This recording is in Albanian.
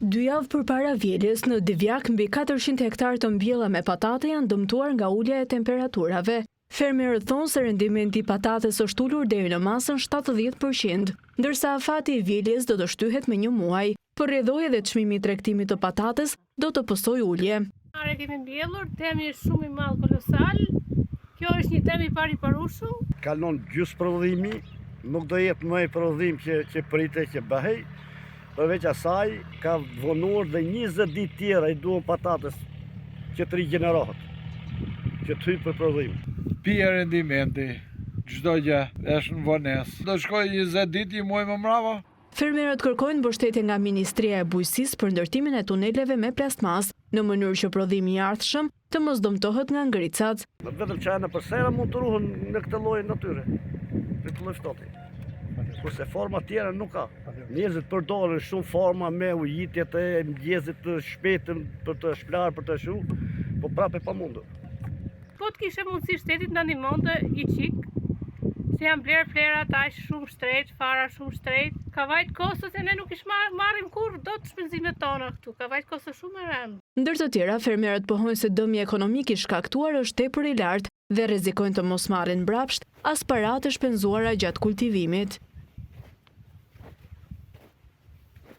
2 javë përpara vjeljes, në Divjak mbi 400 hektar të mbjella me patate janë dëmtuar nga ulja e temperaturave. Fermerët thonë se rendimenti i patates është ulur deri në masën 70%, ndërsa afati i vjeljes do të shtyhet me 1 muaj. Për rrjedhoi dhe çmimi i tregtimit të patates do të pësoj ulje. Ne kemi mbjellur, temi është shumë i madh kolosal. Kjo është një temë i pariparueshëm. Kalon gjysmë prodhimi, nuk do jetë më i prodhim që pritet që bëhej. Përveç asaj, ka vonuar dhe 20 ditë tjera i duhen patates që të rigjenerohet, që të hyjë për prodhim. Pije rendimenti, çdo gjë është në vonesë. Do shkoj 20 ditë, një muaj më mbrapa. Fermerët kërkojnë mbështetje nga Ministria e Bujqësisë për ndërtimin e tuneleve me plastmas, në mënyrë që prodhimi i ardhshëm të mos dëmtohet nga ngricat. Vetëm çajna për sera mund të ruhen në këtë lloj natyre, në këtë lloj ftoti. Kurse forma tjera nuk ka. Njerëzit përdorin shumë forma me ujitjet e mëngjesit të shpejtën për të shplar, për të shu, po prapë pamundur. Po të kishe mundësi shtetit na ndihmonte i çik, se janë bler flerat aq shumë shtrejt, fara shumë shtrejt. Ka vajt kosto se ne nuk ish marrim kurrë dot shpenzimet tona këtu. Ka vajt kosto shumë e rëndë. Ndër të tjera, fermerët pohojnë se dëmi ekonomik i shkaktuar është tepër i lartë dhe rrezikojnë të mos marrin mbrapsht as paratë shpenzuara gjatë kultivimit.